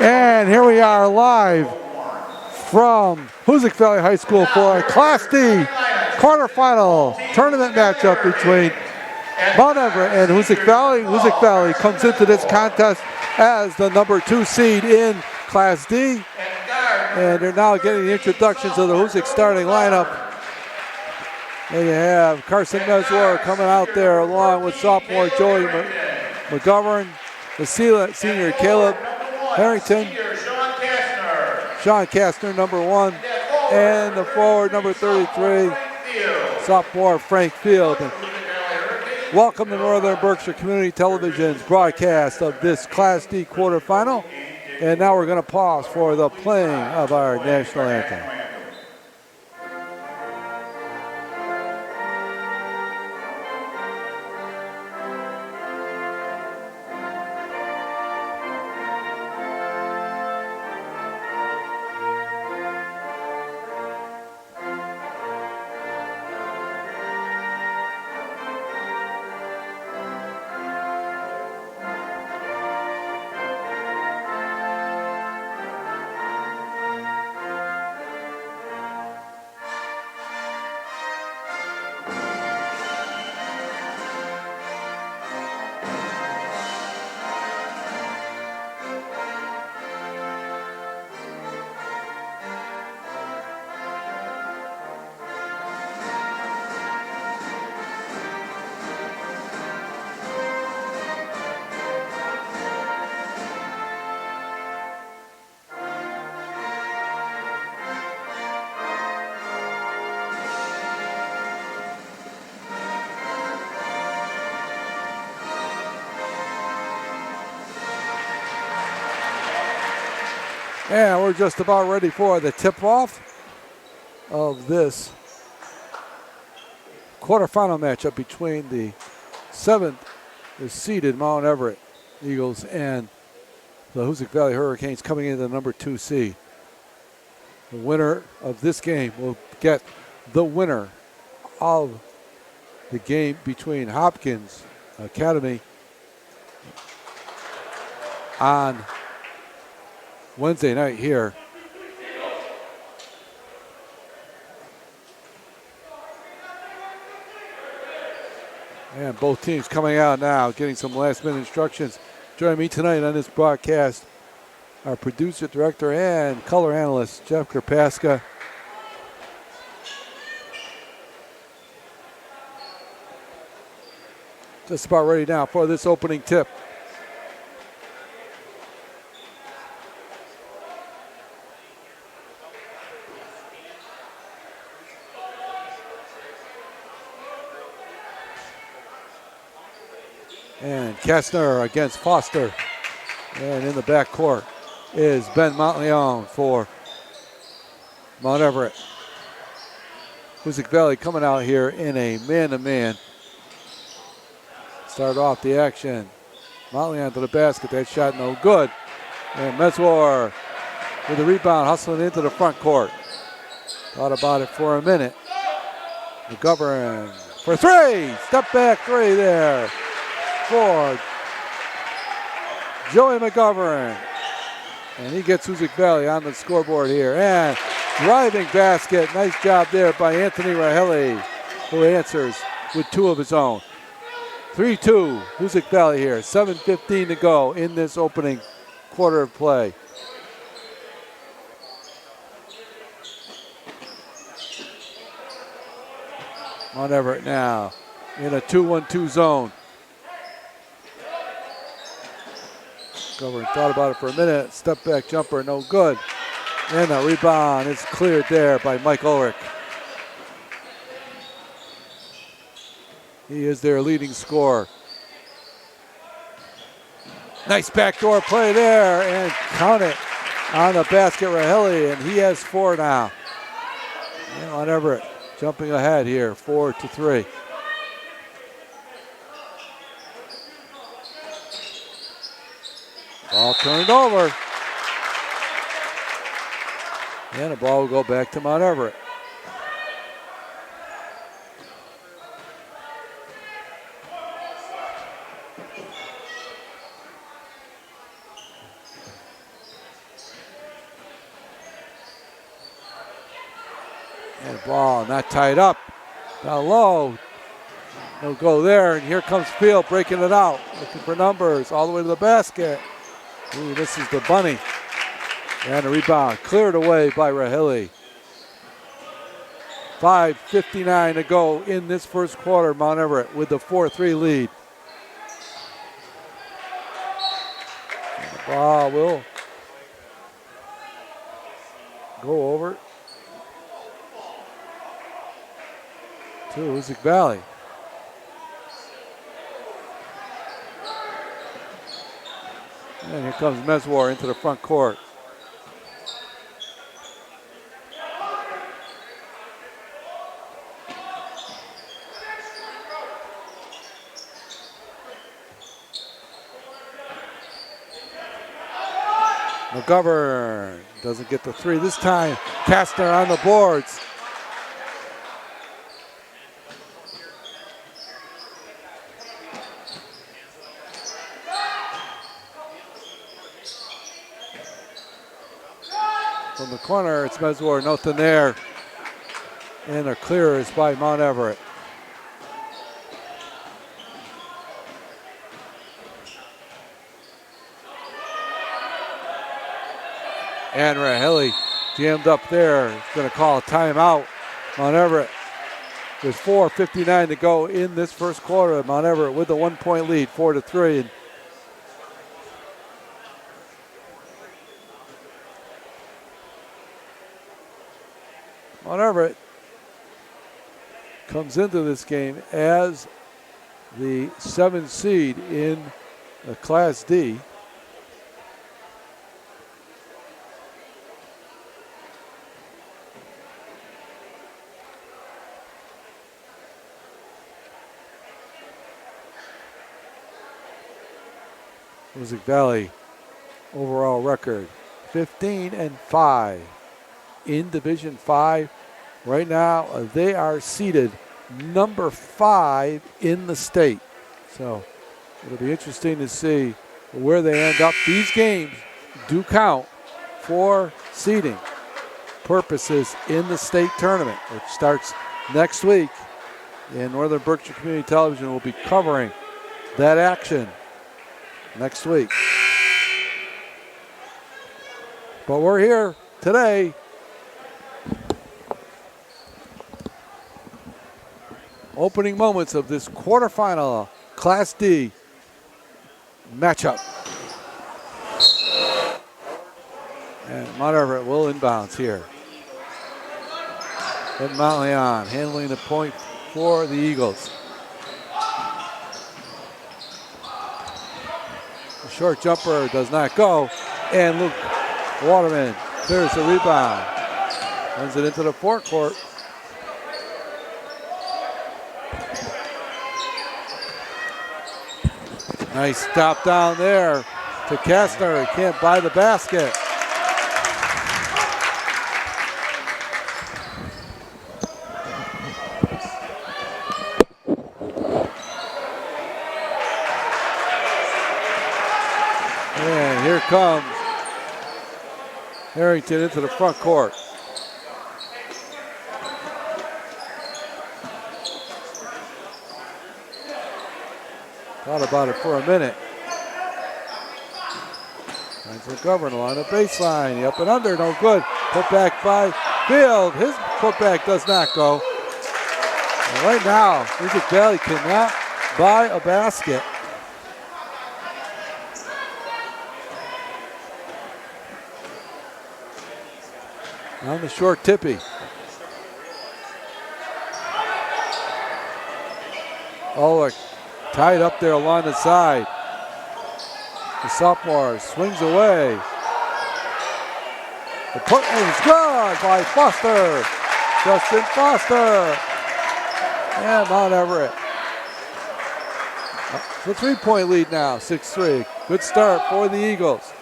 And here we are live from Hoosac Valley High School for a Class D quarterfinal tournament matchup between Mount Everett and Hoosac Valley. Hoosac Valley comes into this contest as the number 2 seed in Class D. And they're now getting the introductions of the Hoosac starting lineup. And you have Carson Meswar coming out there along with sophomore Joey McGovern, the senior Caleb Harrington, Sean Kastner, number 1, and the forward, number 33, sophomore Frank Field. And welcome to Northern Berkshire Community Television's broadcast of this Class D quarterfinal. And now we're going to pause for the playing of our national anthem. And we're just about ready for the tip-off of this quarterfinal matchup between the 7th seeded Mount Everett Eagles and the Hoosac Valley Hurricanes coming into the number 2 seed. The winner of this game will get the winner of the game between Hopkins Academy on Wednesday night here. And both teams coming out now, getting some last-minute instructions. Joining me tonight on this broadcast, our producer, director, and color analyst, Jeff Karpaska. Just about ready now for this opening tip. And Kastner against Foster. And in the backcourt is Ben Montleone for Mount Everett. Hoosac Valley coming out here in a man-to-man. Start off the action. Montleone to the basket. That shot no good. And Meswar with the rebound, hustling into the front court. Thought about it for a minute. McGovern for 3. Step back 3 there for Joey McGovern. And he gets Hoosac Valley on the scoreboard here. And driving basket. Nice job there by Anthony Raheli, who answers with 2 of his own. 3-2, Hoosac Valley here. 7:15 to go in this opening quarter of play. Mount Everett now in a 2-1-2 zone. McGovern thought about it for a minute. Step back jumper, no good. And the rebound is cleared there by Mike Ulrich. He is their leading scorer. Nice backdoor play there, and count it on the basket, Raheli, and he has 4 now. And Mount Everett jumping ahead here, 4-3. Ball turned over. And the ball will go back to Mount Everett. And the ball not tied up. Down low. No go there. And here comes Field breaking it out. Looking for numbers all the way to the basket. Ooh, this is the bunny. And a rebound cleared away by Rahili. 5:59 to go in this first quarter. Mount Everett with the 4-3 lead. And the ball will go over to Hoosac Valley. And here comes Meswar into the front court. McGovern doesn't get the three this time. Kastner on the boards. From the corner, it's Meswar, nothing there. And a clear is by Mount Everett. And Rahili jammed up there. He's going to call a timeout. Mount Everett with 4:59 to go in this first quarter. Mount Everett with the 1-point lead, 4-3. And Mount Everett comes into this game as the 7th seed in the Class D. Hoosac Valley overall record 15-5 in Division 5. Right now, they are seeded number 5 in the state. So it'll be interesting to see where they end up. These games do count for seeding purposes in the state tournament, which starts next week. And Northern Berkshire Community Television will be covering that action next week. But we're here today opening moments of this quarterfinal Class D matchup. And Mount Everett will inbounds here. Ed Montleon handling the point for the Eagles. The short jumper does not go, and Luke Waterman clears the rebound. Runs it into the forecourt. Nice stop down there to Kastner. He can't buy the basket. And here comes Harrington into the front court. Thought about it for a minute. Finds McGovern along the baseline. He up and under, no good. Put back by Field. His putback does not go. And right now, Hoosac Valley cannot buy a basket. On the short tippy. Ulrich tied up there along the side. The sophomore swings away. The put is good by Foster. Justin Foster. And Mount Everett. It's a 3-point lead now, 6-3. Good start for the Eagles.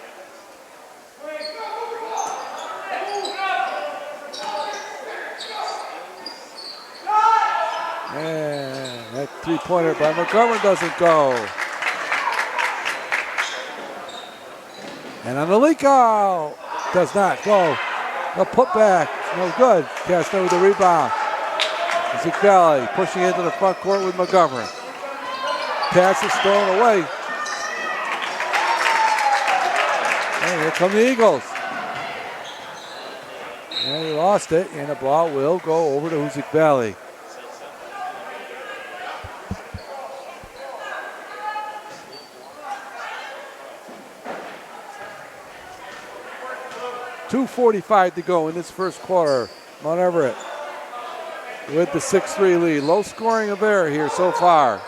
And that three-pointer by McGovern doesn't go. And on the leak out, does not go. The putback No good. Castner with the rebound. Hoosac Valley pushing into the front court with McGovern. Pass is thrown away. And here come the Eagles. And he lost it, and the ball will go over to Hoosac Valley. .245 to go in this first quarter. Mount Everett with the 6-3 lead. Low scoring affair here so far.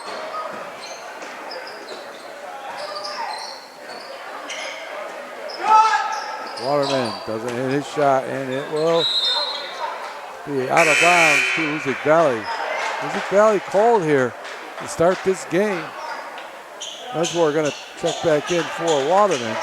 Waterman doesn't hit his shot, and it will be out of bounds to Hoosac Valley. Hoosac Valley cold here to start this game. That's where we're going to check back in for Waterman.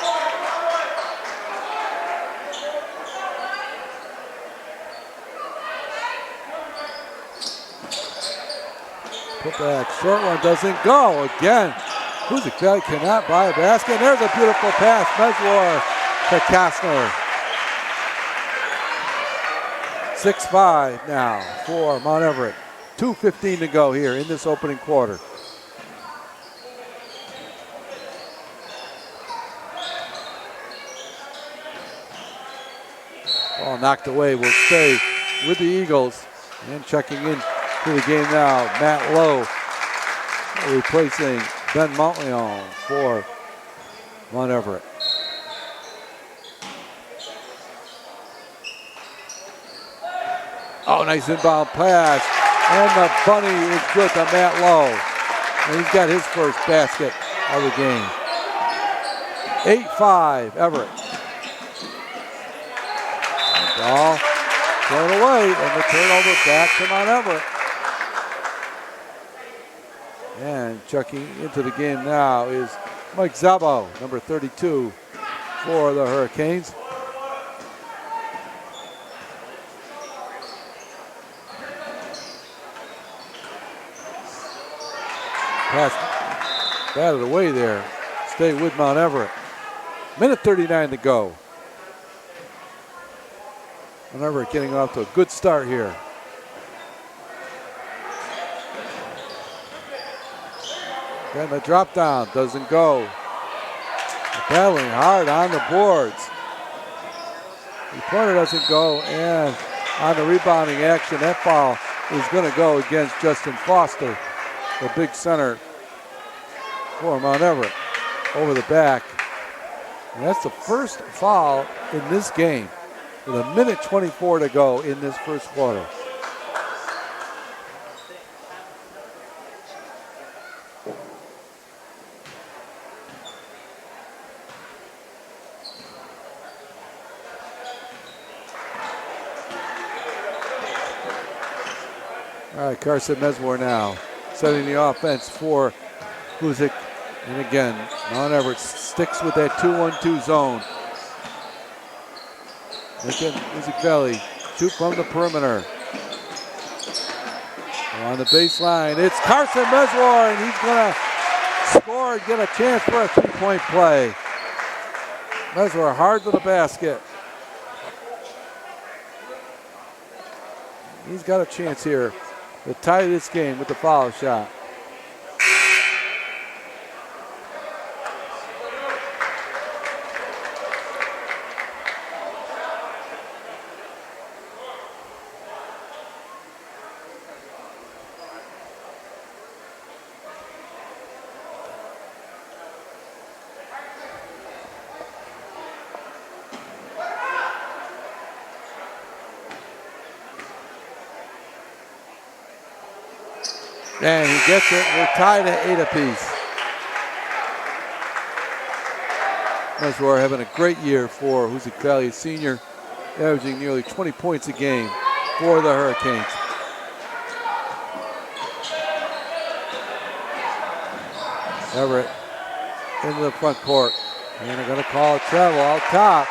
Put back, short one doesn't go. Again, Hoosac Valley cannot buy a basket. And there's a beautiful pass, Meswar to Kastner. 6-5 now for Mount Everett. 2:15 to go here in this opening quarter. Ball knocked away, will stay with the Eagles. And checking in to the game now, Matt Lowe replacing Ben Montleon for Mount Everett. Oh, nice inbound pass. And the bunny is good to Matt Lowe. And he's got his first basket of the game. 8-5, Everett. Ball thrown away, and the turnover back to Mount Everett. And checking into the game now is Mike Zabo, number 32 for the Hurricanes. Pass batted away there. Stay with Mount Everett. Minute 39 to go. Mount Everett getting off to a good start here. Then the drop down doesn't go. Battling hard on the boards. The pointer doesn't go, and on the rebounding action, that foul is going to go against Justin Foster, the big center for Mount Everett, over the back. And that's the first foul in this game with a minute 24 to go in this first quarter. All right, Carson Mesmore now setting the offense for Hoosac. And again, Mount Everett sticks with that 2-1-2 zone. Again, Hoosac Valley shoot from the perimeter. On the baseline, it's Carson Mesmore, and he's going to score and get a chance for a three-point play. Mesmore hard to the basket. He's got a chance here to tie this game with the foul shot. And he gets it. We're tied at 8 apiece. Mesmore having a great year for Hoosac Valley, a senior, averaging nearly 20 points a game for the Hurricanes. Everett into the front court. And they're going to call a travel out top.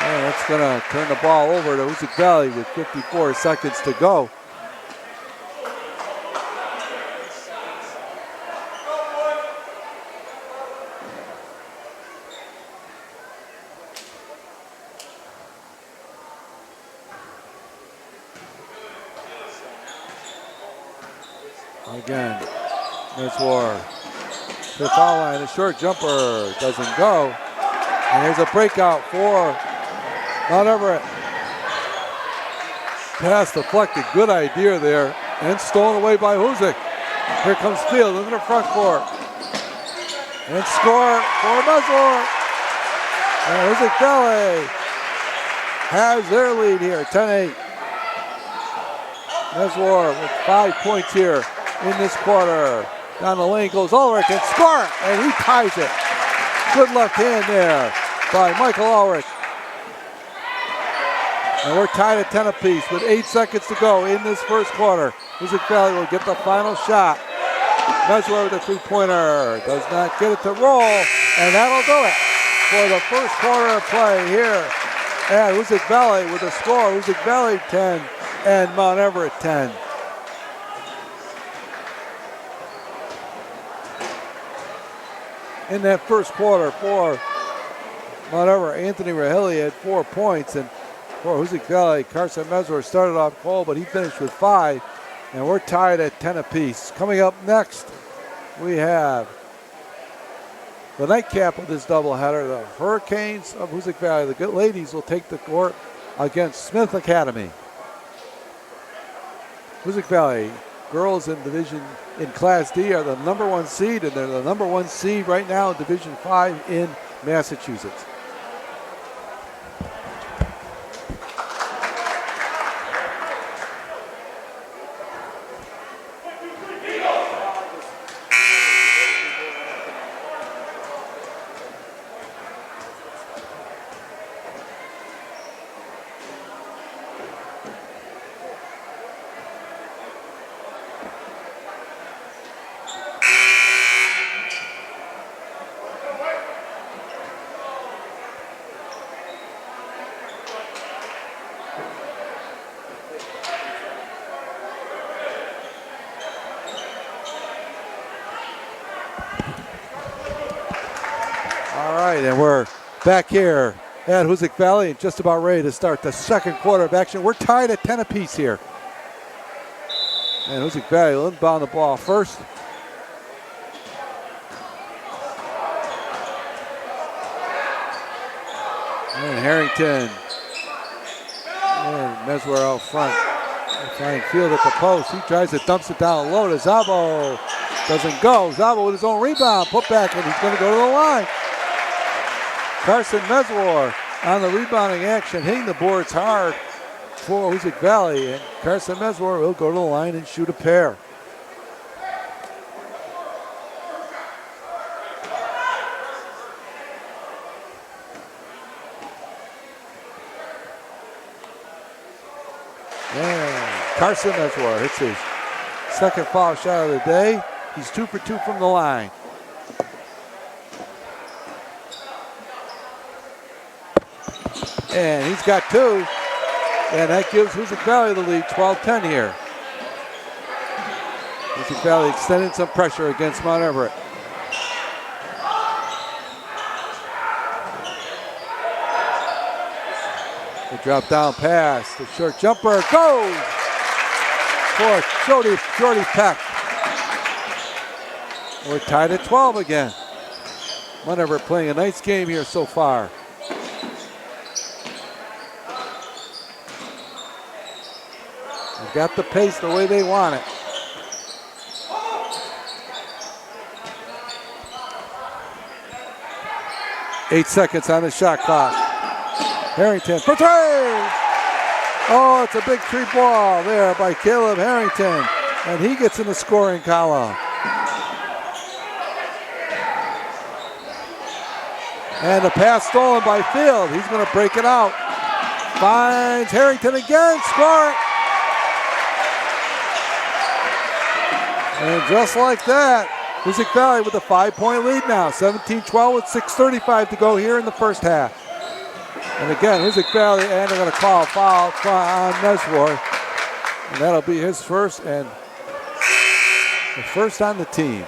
And that's going to turn the ball over to Hoosac Valley with 54 seconds to go. Again, Meswar to the foul line. A short jumper doesn't go. And there's a breakout for Mount Everett. Pass deflected. Good idea there. And stolen away by Hoosac. Here comes Field into the front court. And score for Meswar. And Hoosac Valley has their lead here, 10-8. Meswar with 5 points here in this quarter. Down the lane goes Ulrich and score it, and he ties it. Good left hand there by Michael Ulrich. And we're tied at 10 apiece with 8 seconds to go in this first quarter. Hoosac Valley will get the final shot. Meswar with a three-pointer. Does not get it to roll, and that'll do it for the first quarter of play here at Hoosac Valley with a score. Hoosac Valley 10 and Mount Everett 10. In that first quarter for Mount Everett, Anthony Rahilly had 4 points, and for Hoosac Valley, Carson Meswar started off cold, but he finished with 5, and we're tied at 10 apiece. Coming up next, we have the nightcap of this doubleheader, the Hurricanes of Hoosac Valley. The good ladies will take the court against Smith Academy. Hoosac Valley girls in Class D are the number 1 seed, and they're the number 1 seed right now in Division 5 in Massachusetts. And we're back here at Hoosac Valley and just about ready to start the second quarter of action. We're tied at 10 apiece here. And Hoosac Valley will inbound the ball first. And Harrington. And Meswar out front. Trying Field at the post. He tries to dumps it down low to Zabo. Doesn't go. Zabo with his own rebound. Put back, and he's going to go to the line. Carson Meswar on the rebounding action, hitting the boards hard for Hoosac Valley. And Carson Meswar will go to the line and shoot a pair. And Carson Meswar hits his second foul shot of the day. He's 2 for 2 from the line. And he's got 2, and that gives Hoosac Valley the lead, 12-10 here. Hoosac Valley extending some pressure against Mount Everett. The drop down pass, the short jumper goes for Jody Peck. We're tied at 12 again. Mount Everett playing a nice game here so far. They've got the pace the way they want it. Eight seconds on the shot clock. Harrington for 3! Oh, it's a big 3 ball there by Caleb Harrington, and he gets in the scoring column. And the pass stolen by Field. He's going to break it out. Finds Harrington again, score it. And just like that, Hoosac Valley with a 5-point lead now. 17-12 with 6:35 to go here in the first half. And again, Hoosac Valley, and they're going to call a foul on Meswar. And that'll be his first, and the first on the team.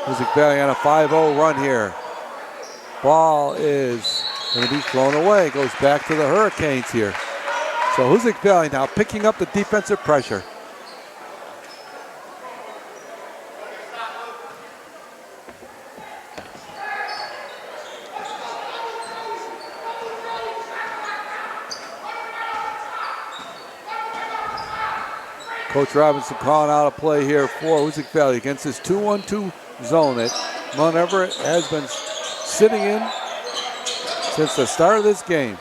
Hoosac Valley on a 5-0 run here. Ball is going to be thrown away. Goes back to the Hurricanes here. So Hoosac Valley now picking up the defensive pressure. Coach Robinson calling out a play here for Hoosac Valley against this 2-1-2 zone that Mount Everett has been sitting in since the start of this game.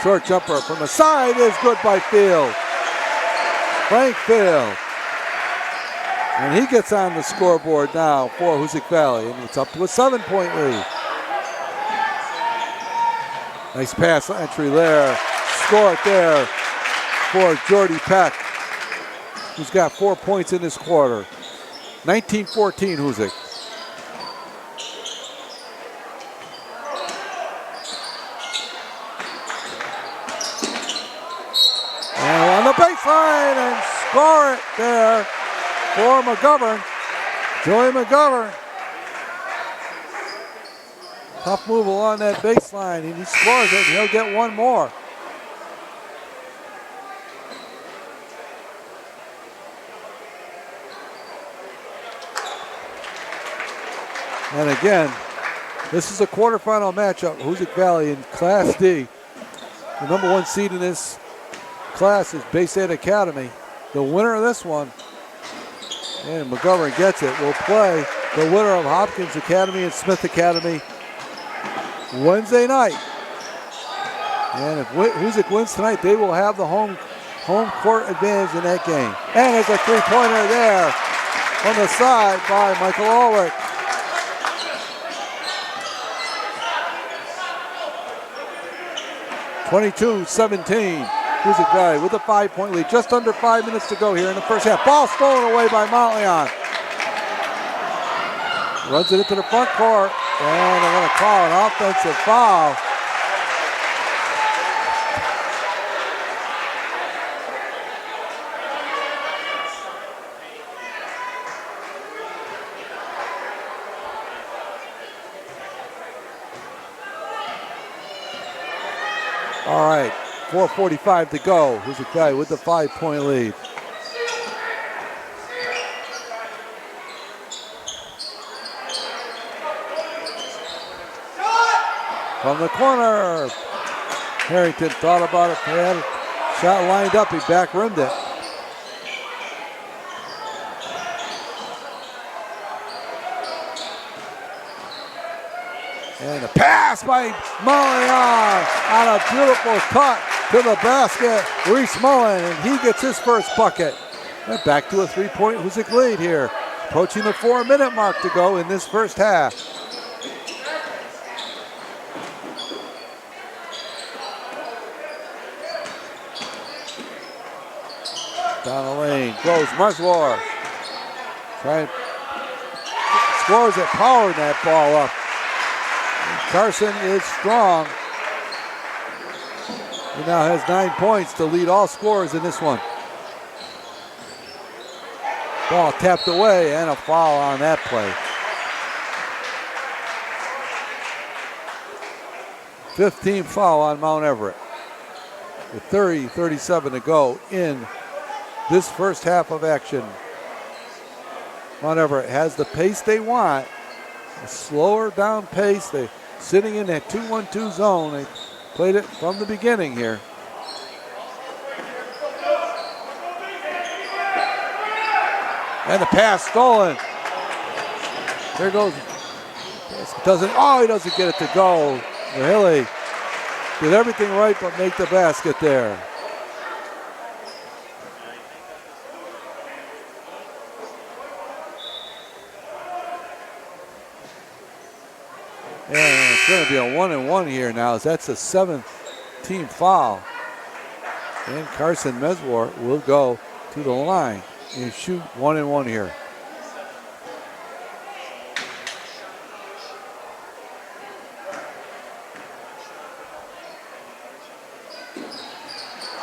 Short jumper from the side is good by Field. Frank Field. And he gets on the scoreboard now for Hoosac Valley, and it's up to a 7-point lead. Nice pass entry there. Score it there for Jordy Peck, who's got 4 points in this quarter. 19-14 Hoosac. And on the baseline and score it there for McGovern. Joey McGovern. Tough move along that baseline, and he scores it, and he'll get one more. And again, this is a quarterfinal matchup. Hoosac Valley in Class D. The number 1 seed in this class is Bay State Academy. The winner of this one, and McGovern gets it, will play the winner of Hopkins Academy and Smith Academy Wednesday night. And if Hoosac wins tonight, they will have the home court advantage in that game. And there's a three-pointer there from the side by Michael Ulrich. (22-17). Hoosac Valley with a 5-point lead. Just under 5 minutes to go here in the first half. Ball stolen away by Montleon. Runs it into the front court. And they're going to call an offensive foul. All right, 4:45 to go. Hoosac Valley with the 5-point lead. From the corner, Harrington thought about it, had a shot lined up, he back rimmed it. And a pass by Mullen on a beautiful cut to the basket. Reese Mullen, and he gets his first bucket. And back to a 3-point Hoosac lead here. Approaching the 4-minute mark to go in this first half. Down the lane goes Meswar. Scores it, powering that ball up. And Carson is strong. He now has 9 points to lead all scorers in this one. Ball tapped away and a foul on that play. 15th foul on Mount Everett. With 30-37 to go in this first half of action. Mount Everett has the pace they want. A slower down pace. They're sitting in that 2-1-2 zone. They played it from the beginning here. And the pass stolen. There goes. He doesn't get it to go. Hilly did everything right but make the basket there. And it's going to be a 1-and-1 here now, as that's a 7th team foul. And Carson Meswar will go to the line and shoot 1-and-1 here.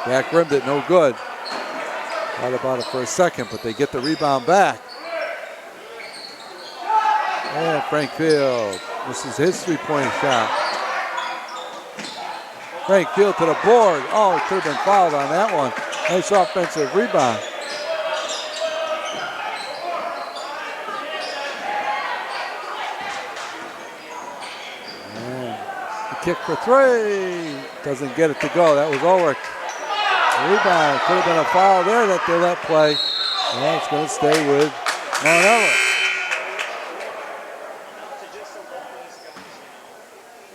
Back rimmed it, no good. Thought about it for a second, but they get the rebound back. And Frank Field misses his three-point shot. Frank Field to the board. Oh, he could have been fouled on that one. Nice offensive rebound. And the kick for three. Doesn't get it to go. That was Ulrich. Rebound. Could have been a foul there that they let play. And it's going to stay with Mount Everett.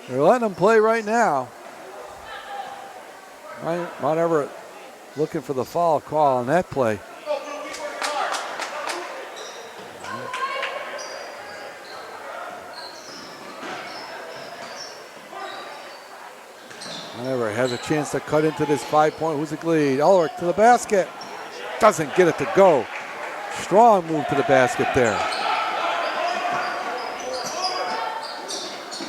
They're letting them play right now. Mount Everett looking for the foul call on that play. Mount Everett has a chance to cut into this 5-point Hoosac lead. Ulrich to the basket. Doesn't get it to go. Strong move to the basket there.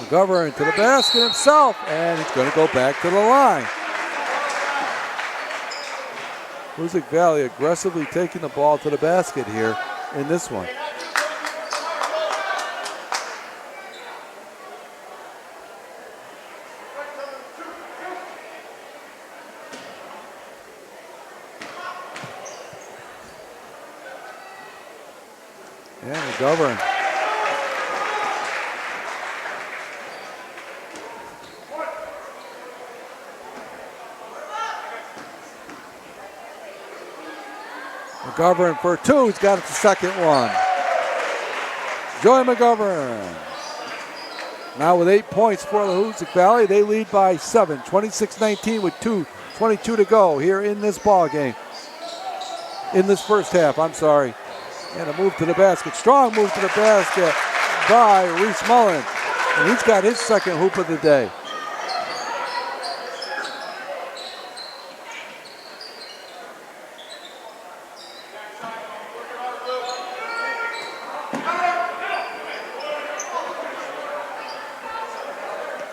McGovern to the basket himself, and he's going to go back to the line. Hoosac Valley aggressively taking the ball to the basket here in this one. And McGovern. McGovern for two. He's got it the second one. Joey McGovern. Now with 8 points for the Hoosac Valley. They lead by 7. 26-19 with 2:22 to go here in this ball game. In this first half, I'm sorry. And a move to the basket. Strong move to the basket by Reese Mullen. And he's got his second hoop of the day.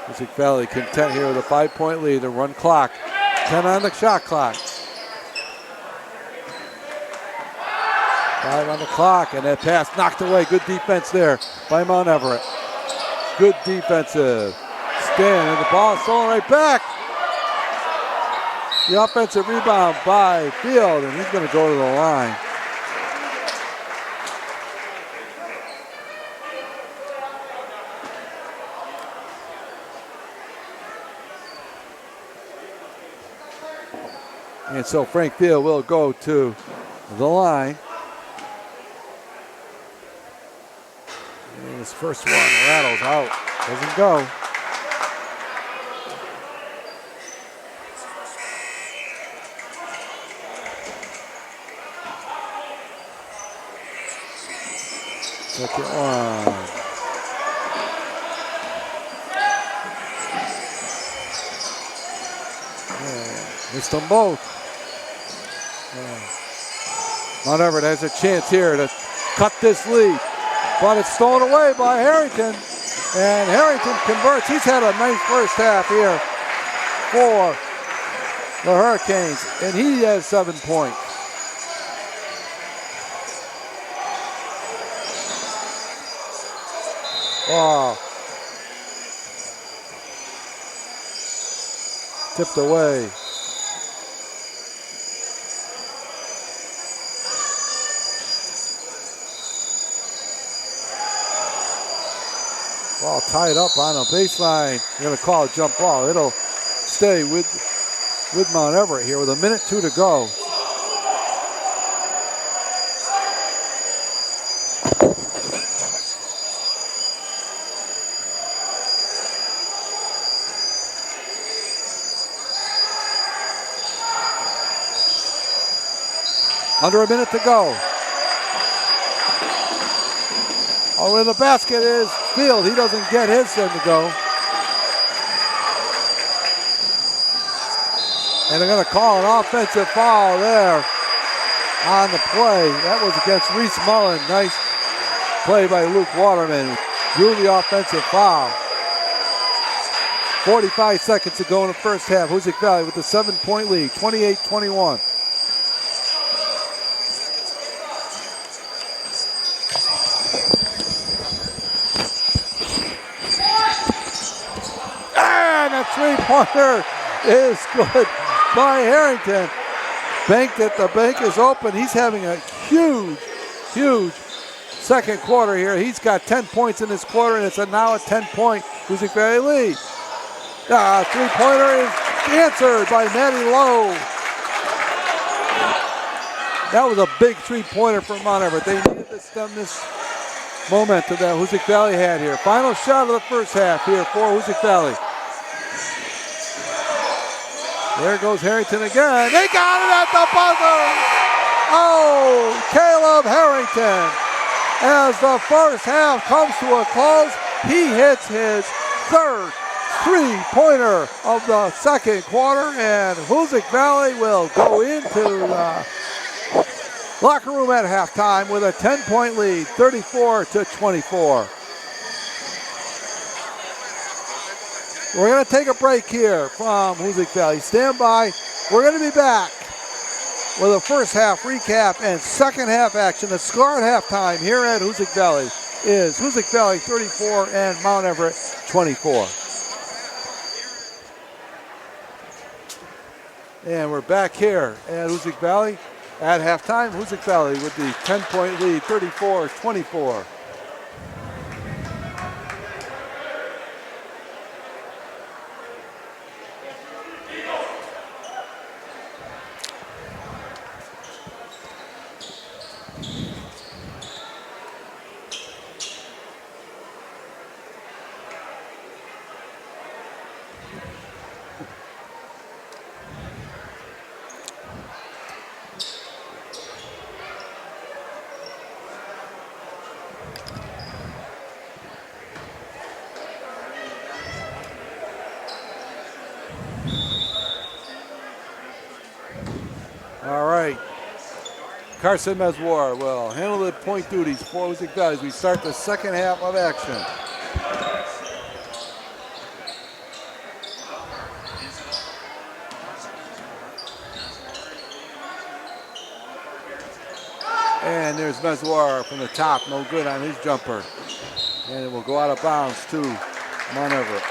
Hoosac Valley content here with a 5-point lead. The run clock. 10 on the shot clock. 5 on the clock, and that pass knocked away. Good defense there by Mount Everett. Good defensive stand, and the ball is stolen right back. The offensive rebound by Field, and he's going to go to the line. And so Frank Field will go to the line. And his first one rattles out. Doesn't go. Second one. Yeah, missed them both. Mount Everett has a chance here to cut this lead, but it's stolen away by Harrington, and Harrington converts. He's had a nice first half here for the Hurricanes, and he has 7 points. Oh. Tipped away. Ball tied up on a baseline. They're going to call a jump ball. It'll stay with Mount Everett here with 1:02 to go. Under a minute to go. Oh, in the basket is Field. He doesn't get his in to go. And they're going to call an offensive foul there on the play. That was against Reese Mullen. Nice play by Luke Waterman. Drew the offensive foul. 45 seconds to go in the first half. Hoosac Valley with a 7-point lead, 28-21. And a three-pointer is good by Harrington. Banked it, the bank is open. He's having a huge second quarter here. He's got 10 points in this quarter, and it's now a 10-point Hoosac Valley lead. Three-pointer is answered by Maddie Lowe. That was a big three-pointer for Mount Everett. They needed to stem this momentum that Hoosac Valley had here. Final shot of the first half here for Hoosac Valley. There goes Harrington again. They got it at the buzzer. Oh, Caleb Harrington. As the first half comes to a close, he hits his third three-pointer of the second quarter, and Hoosac Valley will go into the locker room at halftime with a 10-point lead, 34-24. We're going to take a break here from Hoosac Valley. Stand by. We're going to be back with a first half recap and second half action. The score at halftime here at Hoosac Valley is Hoosac Valley 34 and Mount Everett 24. And we're back here at Hoosac Valley at halftime. Hoosac Valley with the 10-point lead, 34-24. All right, Carson Meswar will handle the point duties for Hoosac Valley as we start the second half of action. And there's Meswar from the top, no good on his jumper. And it will go out of bounds to Mount Everett.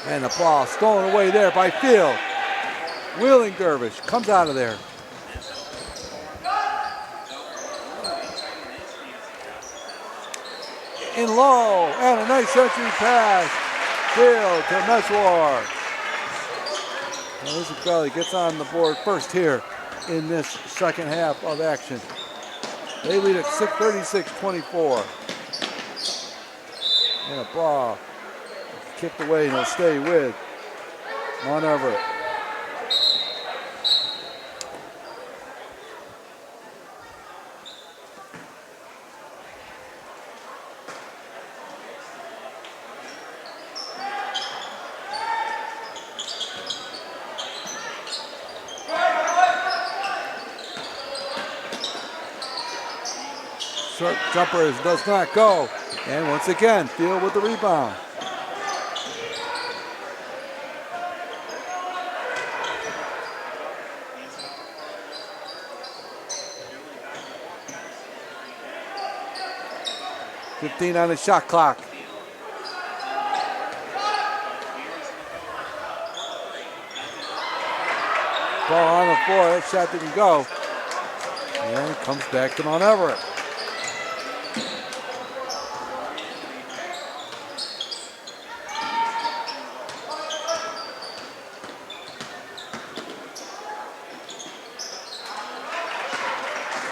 And the ball stolen away there by Field. Wheeling Dervish comes out of there. In low, and a nice entry pass. Field to Meswar. Hoosac Valley gets on the board first here in this second half of action. They lead at 36-24. And a ball kicked away, and he'll stay with Mount Everett. Short jumper does not go. And once again, Field with the rebound. .15 on the shot clock. Ball on the floor, that shot didn't go. And it comes back to Mount Everett.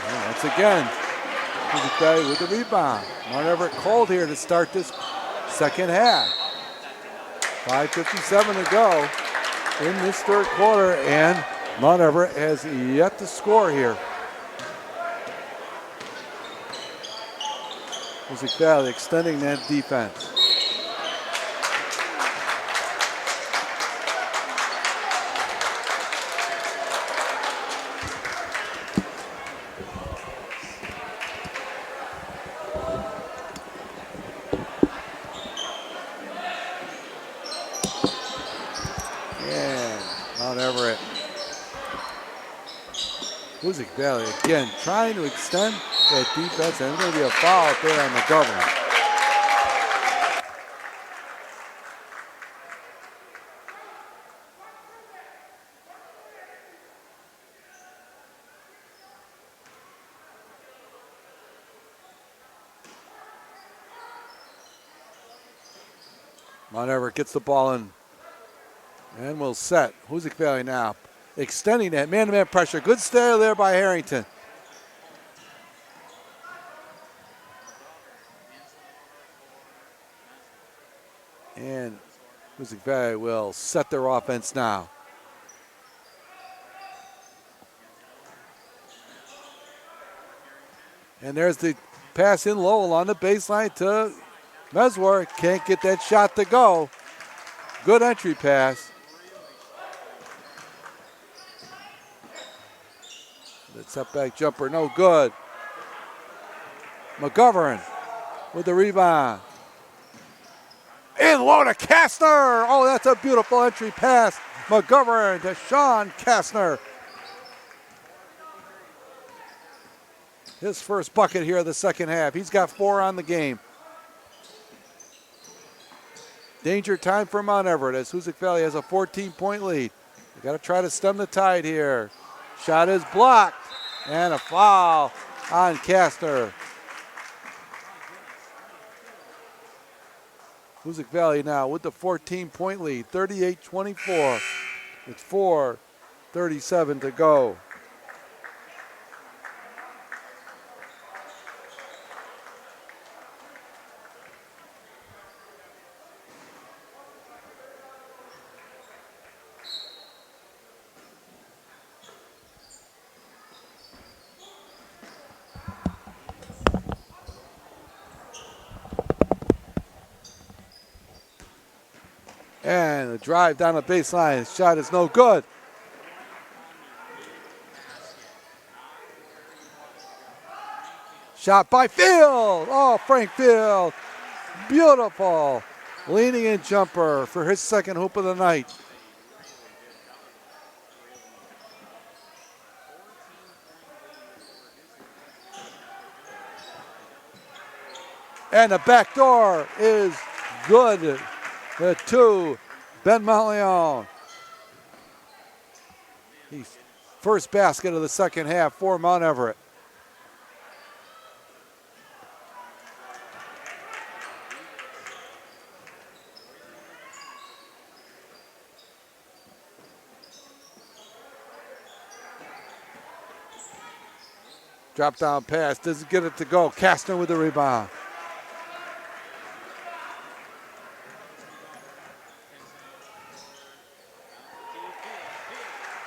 And once again, Hoosac Valley with the rebound. Mount Everett cold here to start this second half. 5:57 to go in this third quarter, and Mount Everett has yet to score here. Hoosac Valley extending that defense. And Mount Everett. Hoosac Valley again trying to extend that defense, and there's going to be a foul out there on the governor. Mount Everett gets the ball in and will set. Hoosac Valley now extending that man-to-man pressure. Good stay there by Harrington. And Hoosac Valley will set their offense now. And there's the pass in low along the baseline to Meswar. Can't get that shot to go. Good entry pass. The setback jumper, no good. McGovern with the rebound. In low to Kastner. Oh, that's a beautiful entry pass. McGovern to Sean Kastner. His first bucket here of the second half. He's got 4 on the game. Danger time for Mount Everett as Hoosac Valley has a 14-point lead. They got to try to stem the tide here. Shot is blocked, and a foul on Kastner. Hoosac Valley now with the 14-point lead, 38-24, with 4:37 to go. And the drive down the baseline. Shot is no good. Shot by Field. Oh, Frank Field. Beautiful. Leaning in jumper for his second hoop of the night. And the back door is good. The 2, Ben Montleon. He's first basket of the second half for Mount Everett. Drop down pass, doesn't get it to go. Kastner with the rebound.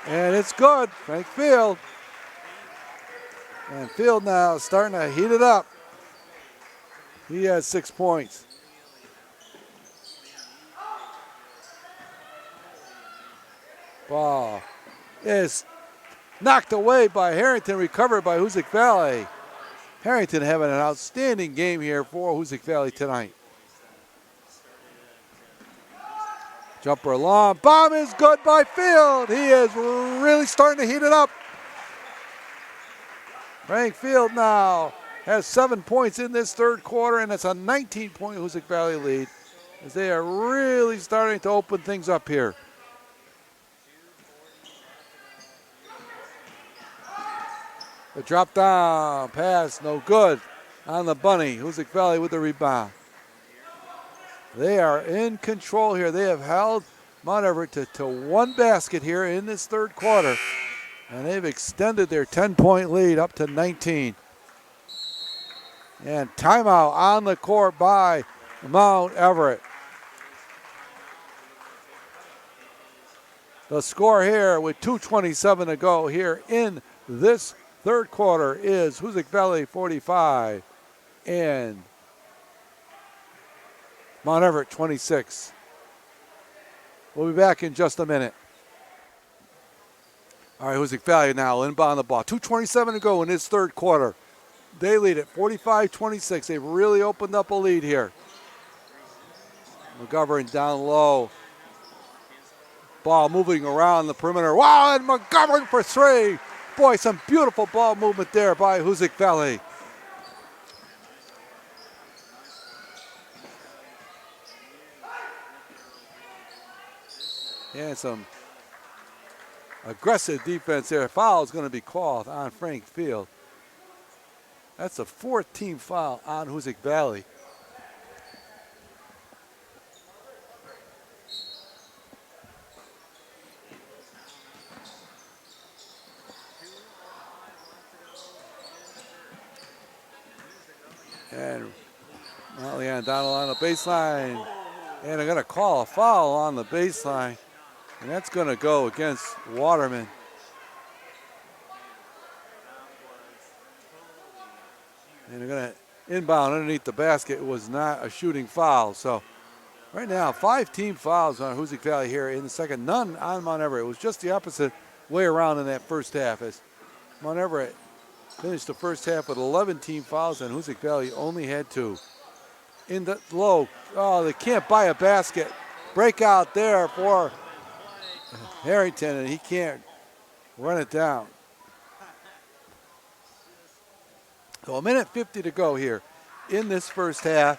And it's good, Frank Field. And Field now starting to heat it up. He has 6 points. Ball is knocked away by Harrington, recovered by Hoosac Valley. Harrington having an outstanding game here for Hoosac Valley tonight. Jumper long, bomb is good by Field. He is really starting to heat it up. Frank Field now has 7 points in this third quarter, and it's a 19-point Hoosac Valley lead as they are really starting to open things up here. The drop down pass, no good on the bunny. Hoosac Valley with the rebound. They are in control here. They have held Mount Everett to 1 basket here in this third quarter, and they've extended their 10-point lead up to 19. And timeout on the court by Mount Everett. The score here with 2:27 to go here in this third quarter is Hoosac Valley 45 and Mount Everett 26. We'll be back in just a minute. All right, Hoosac Valley now inbound the ball. 2:27 to go in this third quarter. They lead at 45-26. They've really opened up a lead here. McGovern down low. Ball moving around the perimeter. Wow, and McGovern for three. Boy, some beautiful ball movement there by Hoosac Valley. And some aggressive defense there. Foul is going to be called on Frank Field. That's a 4th-team foul on Hoosac Valley. And Leon Donald on the baseline. And they're going to call a foul on the baseline. And that's going to go against Waterman. And they're going to inbound underneath the basket. It was not a shooting foul. So right now, 5-team fouls on Hoosac Valley here in the second. None on Mount Everett. It was just the opposite way around in that first half, as Mount Everett finished the first half with 11-team fouls, and Hoosac Valley only had 2. In the low, oh, they can't buy a basket. Breakout there for Harrington, and he can't run it down. So 1:50 to go here in this first half.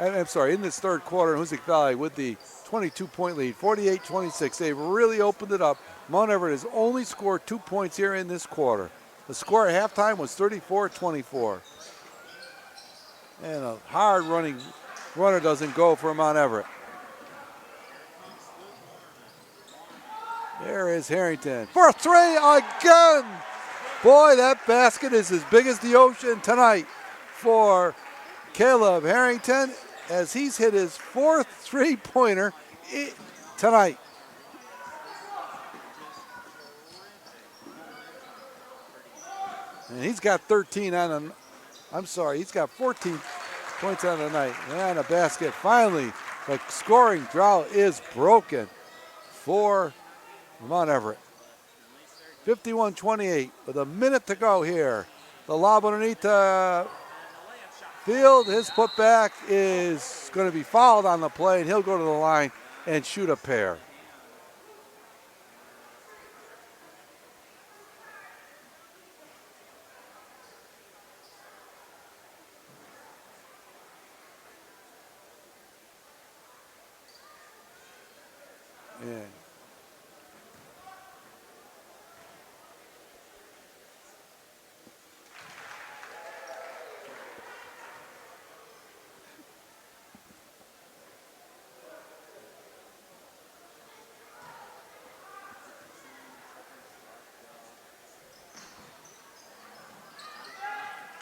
I'm sorry, in this third quarter, Hoosac Valley with the 22-point lead, 48-26. They've really opened it up. Mount Everett has only scored 2 points here in this quarter. The score at halftime was 34-24. And a hard running runner doesn't go for Mount Everett. There is Harrington for 3 again. Boy, that basket is as big as the ocean tonight for Caleb Harrington, as he's hit his 4th 3-pointer tonight. And he's got 13 on the, he's got 14 points on the night. And a basket finally. The scoring drought is broken for Mount Everett. 51-28 with a minute to go here. The lob underneath Field. His putback is going to be fouled on the play, and he'll go to the line and shoot a pair.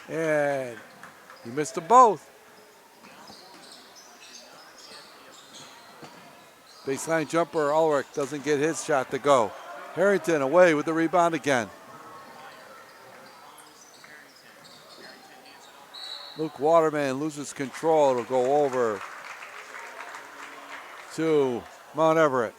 And he missed them both. Baseline jumper, Ulrich doesn't get his shot to go. Harrington away with the rebound again. Luke Waterman loses control. It'll go over to Mount Everett.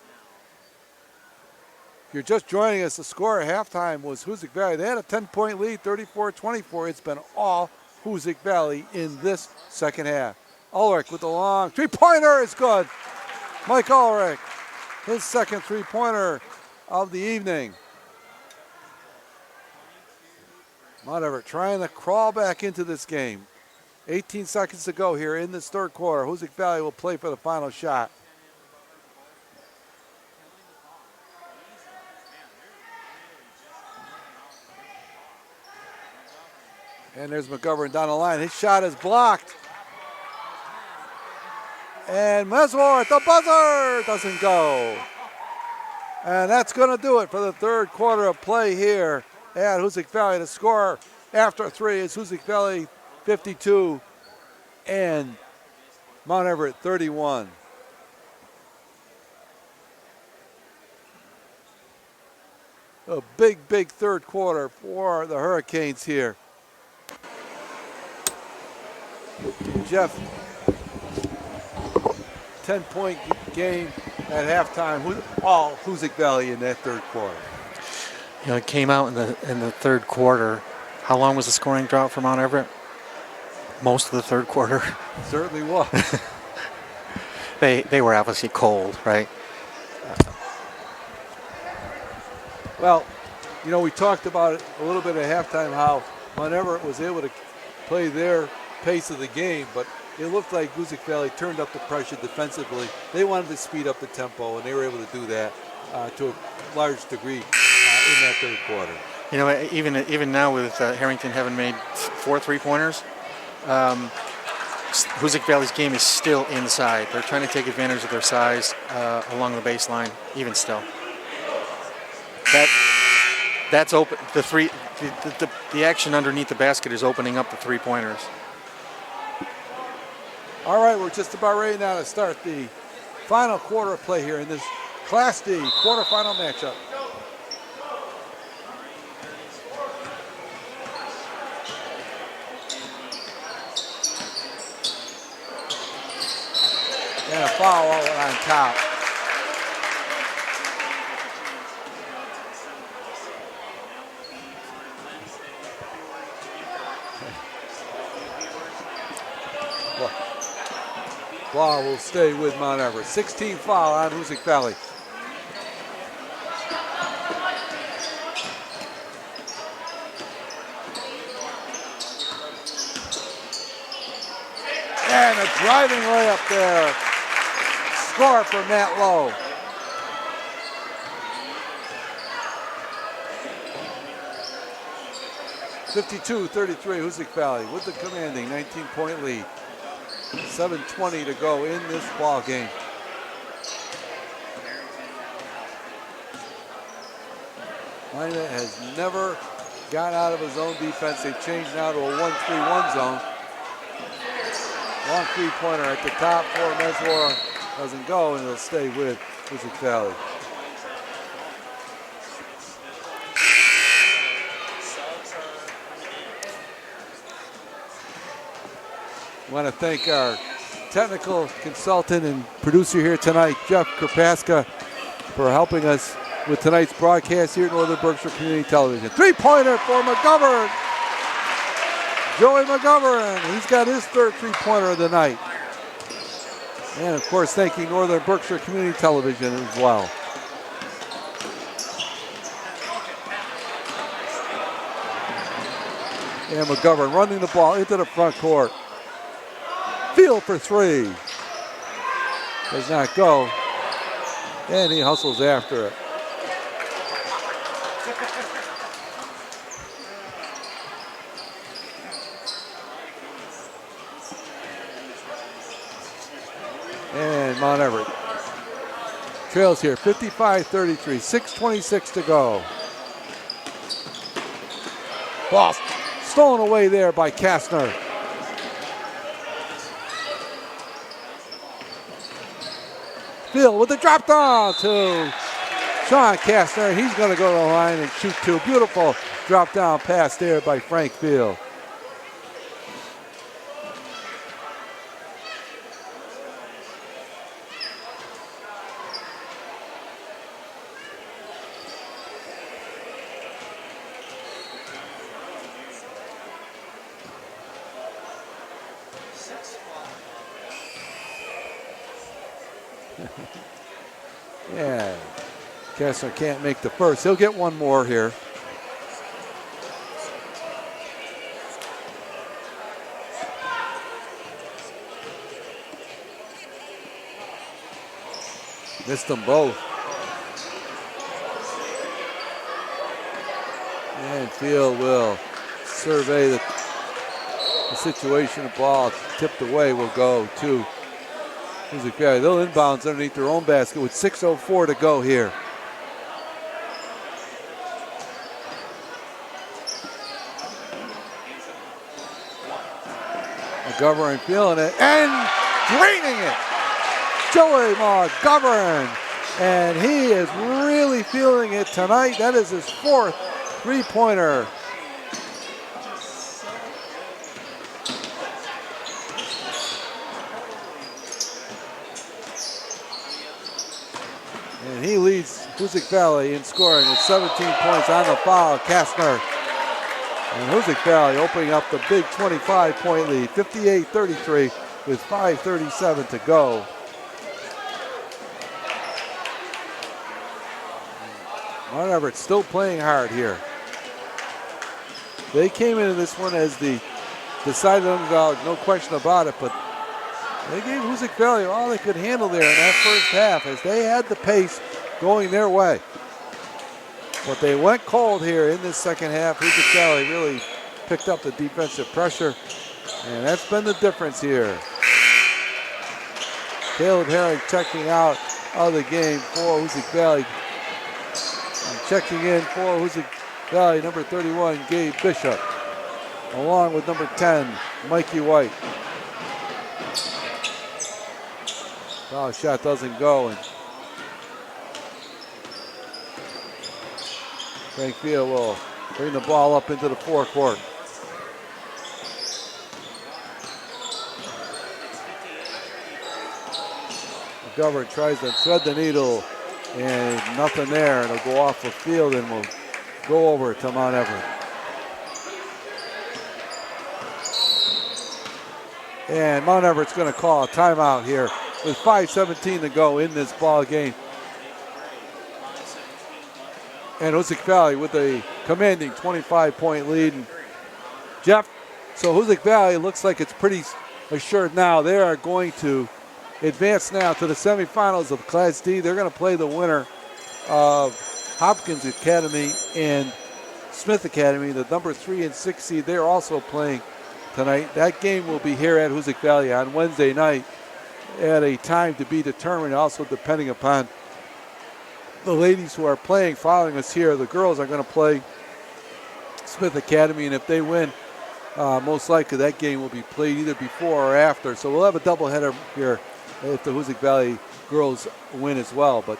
If you're just joining us, the score at halftime was Hoosac Valley. They had a 10-point lead, 34-24. It's been all Hoosac Valley in this second half. Ulrich with the long three-pointer is good. Mike Ulrich, his second three-pointer of the evening. Mount Everett trying to crawl back into this game. 18 seconds to go here in this third quarter. Hoosac Valley will play for the final shot. And there's McGovern down the line. His shot is blocked. And Mesmore at the buzzer doesn't go. And that's going to do it for the third quarter of play here at Hoosac Valley. The score after 3 is Hoosac Valley 52 and Mount Everett 31. A big, big third quarter for the Hurricanes here. Jeff, 10-point game at halftime. All Hoosac Valley in that third quarter. You know, it came out in the third quarter. How long was the scoring drought for Mount Everett? Most of the third quarter. Certainly was. They were obviously cold, right? Well, you know, we talked about it a little bit at halftime, how Mount Everett was able to play their pace of the game, but it looked like Hoosac Valley turned up the pressure defensively. They wanted to speed up the tempo, and they were able to do that to a large degree in that third quarter. You know, even now with Harrington having made 4 3-pointers, Hoosac Valley's game is still inside. They're trying to take advantage of their size along the baseline, even still. That's open. The action underneath the basket is opening up the 3-pointers. All right, we're just about ready now to start the final quarter of play here in this Class D quarterfinal matchup. And a foul on top. Ball will stay with Mount Everett. 16 foul on Hoosac Valley. And a driving layup there. Score for Matt Lowe. (52-33) Hoosac Valley with the commanding 19-point lead. 7:20 to go in this ball game. Monument has never got out of his own defense. They've changed now to a 1-3-1 zone. Long three-pointer at the top for Meswar doesn't go, and it'll stay with Hoosac Valley. I want to thank our technical consultant and producer here tonight, Jeff Kerpaska, for helping us with tonight's broadcast here at Northern Berkshire Community Television. Three-pointer for McGovern. Joey McGovern, he's got his third three-pointer of the night. And of course, thanking Northern Berkshire Community Television as well. And McGovern running the ball into the front court. Field for three. Does not go. And he hustles after it. And Mount Everett trails here 55-33, 6:26 to go. Ball stolen away there by Kastner. Phil with the drop down to Sean Kastner. He's going to go to the line and shoot two. Beautiful drop down pass there by Frank Field. Yeah, Kastner can't make the first. He'll get one more here. Missed them both. And Field will survey the situation. The ball tipped away will go to Hoosac Valley. They'll inbounds underneath their own basket with 6:04 to go here. McGovern feeling it and draining it. Joey McGovern, and he is really feeling it tonight. That is his fourth three-pointer. And he leads Hoosac Valley in scoring with 17 points on the foul, Kastner. And Hoosac Valley opening up the big 25-point lead, 58-33 with 5:37 to go. Mount Everett still playing hard here. They came into this one as the decided underdog, no question about it, but they gave Hoosac Valley all they could handle there in that first half as they had the pace going their way. But they went cold here in this second half. Hoosac Valley really picked up the defensive pressure, and that's been the difference here. Caleb Herring checking out of the game for Hoosac Valley. And checking in for Hoosac Valley, number 31, Gabe Bishop, along with number 10, Mikey White. Foul shot doesn't go, and Frank Field will bring the ball up into the forecourt. McGovern tries to thread the needle, and nothing there. It'll go off the field and will go over to Mount Everett. And Mount Everett's going to call a timeout here with 5:17 to go in this ball game. And Hoosac Valley with a commanding 25-point lead. And Jeff, so Hoosac Valley looks like it's pretty assured now. They are going to advance now to the semifinals of Class D. They're going to play the winner of Hopkins Academy and Smith Academy, the number 3 and 6 seed. They're also playing tonight. That game will be here at Hoosac Valley on Wednesday night at a time to be determined, also depending upon the ladies who are playing following us here. The girls are going to play Smith Academy, and if they win, most likely that game will be played either before or after. So we'll have a doubleheader here if the Hoosac Valley girls win as well. But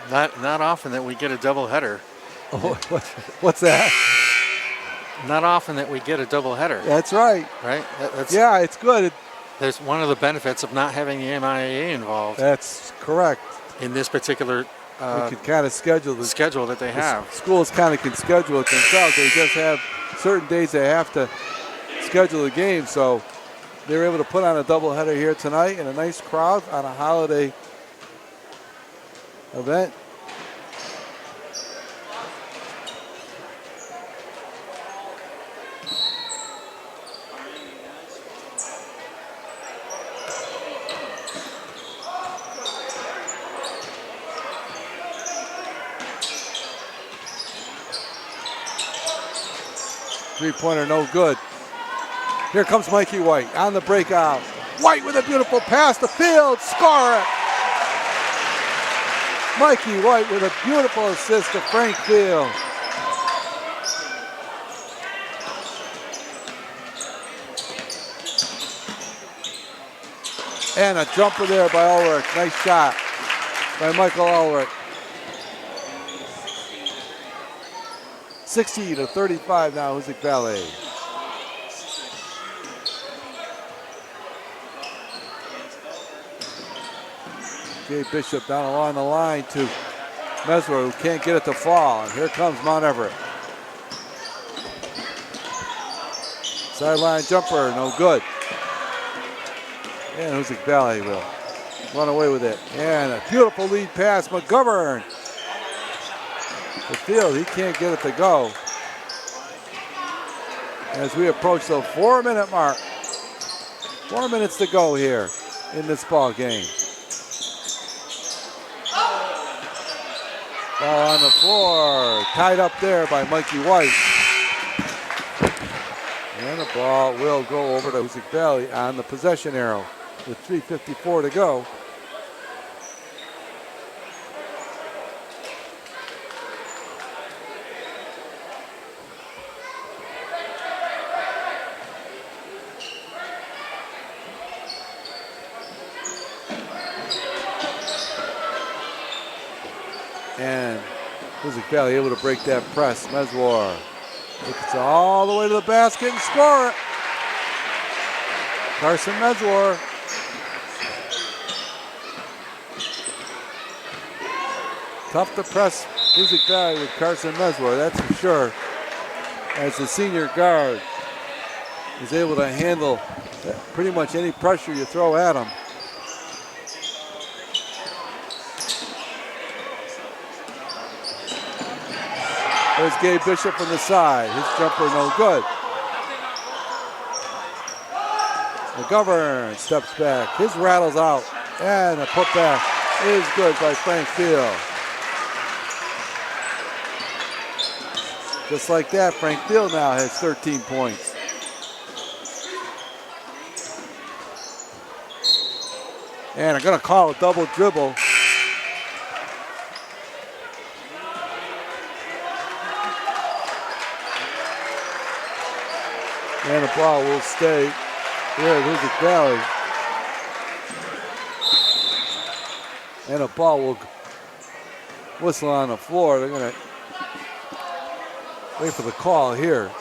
not often that we get a doubleheader. Oh, what's that? Not often that we get a doubleheader. That's right. Right? Yeah, it's good. There's one of the benefits of not having the MIAA involved. That's correct. In this particular we can kind of schedule the schedule that they have. Schools kind of can schedule it themselves. They just have certain days they have to schedule the game. So they were able to put on a doubleheader here tonight and a nice crowd on a holiday event. Three-pointer no good. Here comes Mikey White on the breakout. White with a beautiful pass to Field. Score it. Mikey White with a beautiful assist to Frank Field. And a jumper there by Ulrich. Nice shot by Michael Ulrich. 60-35 now, Hoosac Valley. Gabe Bishop down along the line to Mesler, who can't get it to fall. And here comes Mount Everett. Sideline jumper, no good. And Hoosac Valley will run away with it. And a beautiful lead pass, McGovern. The field, he can't get it to go. As we approach the 4-minute mark. 4 minutes to go here in this ball game. Ball on the floor, tied up there by Mikey White. And the ball will go over to Hoosac Valley on the possession arrow with 3:54 to go. And Hoosac Valley able to break that press. Meswar takes it all the way to the basket and score it. Carson Meswar. Tough to press Hoosac Valley with Carson Meswar, that's for sure. As the senior guard is able to handle pretty much any pressure you throw at him. There's Gabe Bishop from the side. His jumper no good. McGovern steps back. His rattles out. And a putback is good by Frank Field. Just like that, Frank Field now has 13 points. And I'm going to call a double dribble. And the ball will stay here at Hoosac Valley. And a ball will whistle on the floor. They're going to wait for the call here.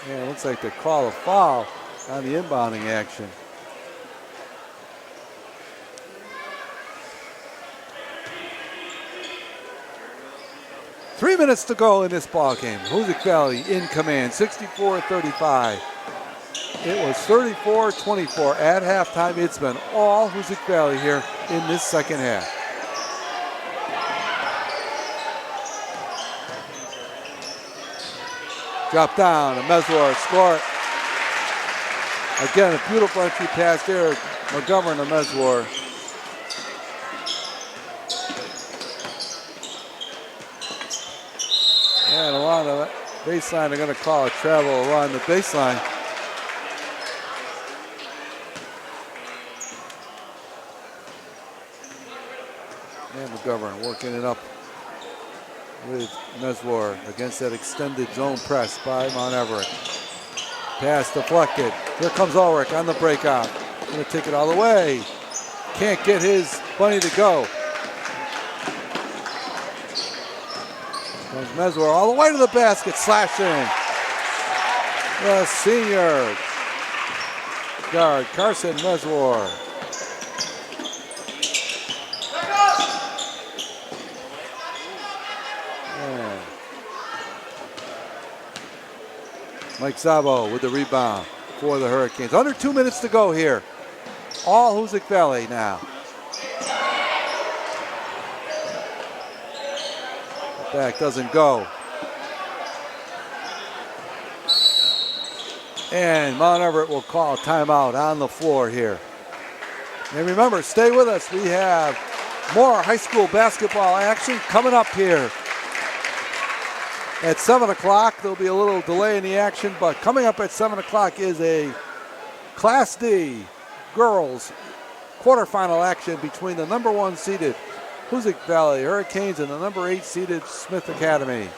Yeah, it looks like they call a foul on the inbounding action. Three minutes to go in this ball game. Hoosac Valley in command, 64-35. It was 34-24 at halftime. It's been all Hoosac Valley here in this second half. Drop down, and Meswar score it. Again, a beautiful entry pass there. McGovern to Meswar. And along the baseline, they're going to call a travel along the baseline. And McGovern working it up with Meswar against that extended zone press by Mount Everett. Pass deflected. Here comes Ulrich on the breakout. Going to take it all the way. Can't get his bunny to go. Comes Meswar all the way to the basket, slashing. The senior guard, Carson Meswar. Mike Szabo with the rebound for the Hurricanes. Under 2 minutes to go here. All Hoosac Valley now. The back doesn't go. And Mount Everett will call timeout on the floor here. And remember, stay with us. We have more high school basketball action coming up here. At 7 o'clock, there'll be a little delay in the action, but coming up at 7 o'clock is a Class D girls quarterfinal action between the number 1 seeded Hoosac Valley Hurricanes and the number 8 seeded Smith Academy.